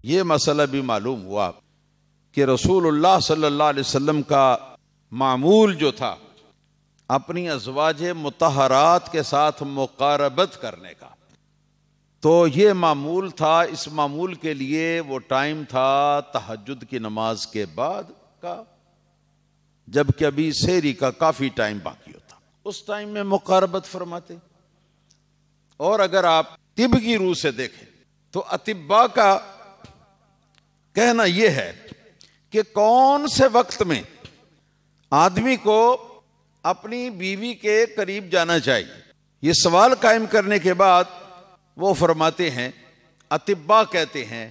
یہ مسئلہ بھی معلوم ہوا کہ رسول اللہ صلی اللہ علیہ وسلم کا معمول جو تھا اپنی ازواج مطہرات کے ساتھ مقاربت کرنے کا، تو یہ معمول تھا. اس معمول کے لیے وہ ٹائم تھا تہجد کی نماز کے بعد کا، جبکہ ابھی سحری کا کافی ٹائم باقی ہوتا. اس ٹائم میں مقاربت فرماتے. اور اگر آپ طب کی روح سے دیکھیں تو اطباء کا کہنا یہ ہے کہ کون سے وقت میں آدمی کو اپنی بیوی کے قریب جانا چاہیے. یہ سوال قائم کرنے کے بعد وہ فرماتے ہیں، اطباء کہتے ہیں،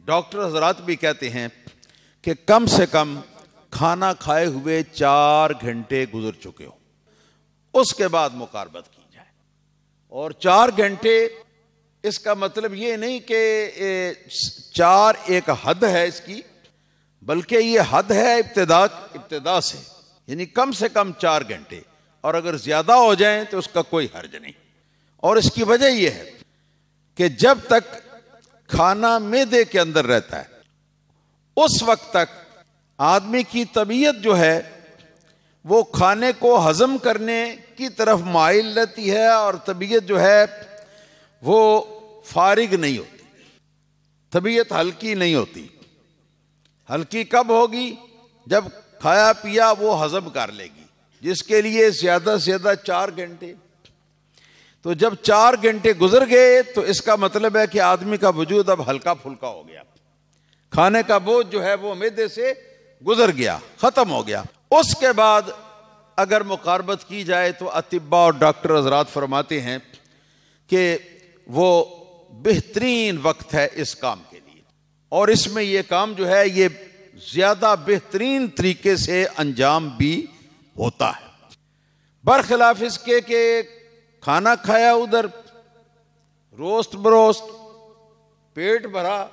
ڈاکٹر حضرات بھی کہتے ہیں کہ کم سے کم کھانا کھائے ہوئے 4 گھنٹے گزر چکے ہو، اس کے بعد مقاربت کی جائے. اور 4 گھنٹے اس کا مطلب یہ نہیں کہ 4 ایک حد ہے اس کی، بلکہ یہ حد ہے ابتدا سے، یعنی کم سے کم 4 گھنٹے، اور اگر زیادہ ہو جائیں تو اس کا کوئی حرج نہیں. اور اس کی وجہ یہ ہے کہ جب تک کھانا معدے کے اندر رہتا ہے اس وقت تک آدمی کی طبیعت جو ہے وہ کھانے کو ہضم کرنے کی طرف مائل رہتی ہے، اور طبیعت جو ہے وہ فارغ نہیں ہوتی، طبیعت ہلکی نہیں ہوتی. ہلکی کب ہوگی؟ جب کھایا پیا وہ ہضم کر لے گی، جس کے لیے زیادہ سے زیادہ 4 گھنٹے. تو جب 4 گھنٹے گزر گئے تو اس کا مطلب ہے کہ آدمی کا وجود اب ہلکا پھلکا ہو گیا، کھانے کا بوجھ جو ہے وہ معدے سے گزر گیا، ختم ہو گیا. اس کے بعد اگر مقاربت کی جائے تو اطباء اور ڈاکٹر حضرات فرماتے ہیں کہ وہ بہترین وقت ہے اس کام کے لیے، اور اس میں یہ کام جو ہے یہ زیادہ بہترین طریقے سے انجام بھی ہوتا ہے، برخلاف اس کے کہ کھانا کھایا ادھر روسٹ بروسٹ، پیٹ بھرا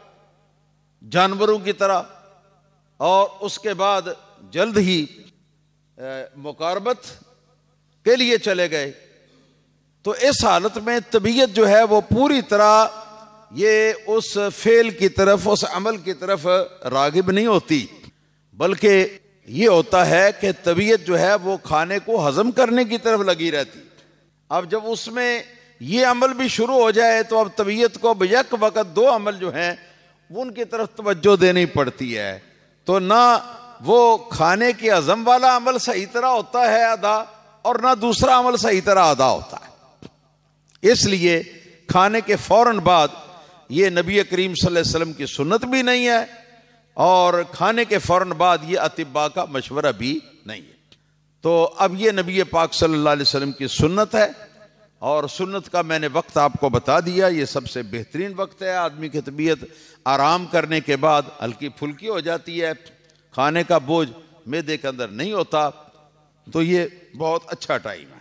جانوروں کی طرح، اور اس کے بعد جلد ہی مقاربت کے لیے چلے گئے. تو اس حالت میں طبیعت جو ہے وہ پوری طرح یہ اس فعل کی طرف، اس عمل کی طرف راغب نہیں ہوتی، بلکہ یہ ہوتا ہے کہ طبیعت جو ہے وہ کھانے کو ہضم کرنے کی طرف لگی رہتی. اب جب اس میں یہ عمل بھی شروع ہو جائے تو اب طبیعت کو بیک وقت 2 عمل جو ہیں ان کی طرف توجہ دینی پڑتی ہے. تو نہ وہ کھانے کے ہضم والا عمل صحیح طرح ہوتا ہے ادا، اور نہ دوسرا عمل صحیح طرح ادا ہوتا ہے. اس لیے کھانے کے فوراً بعد یہ نبی کریم صلی اللہ علیہ وسلم کی سنت بھی نہیں ہے، اور کھانے کے فوراً بعد یہ اطباء کا مشورہ بھی نہیں ہے. تو اب یہ نبی پاک صلی اللہ علیہ وسلم کی سنت ہے، اور سنت کا میں نے وقت آپ کو بتا دیا. یہ سب سے بہترین وقت ہے. آدمی کی طبیعت آرام کرنے کے بعد ہلکی پھلکی ہو جاتی ہے، کھانے کا بوجھ معدے کے اندر نہیں ہوتا، تو یہ بہت اچھا ٹائم ہے.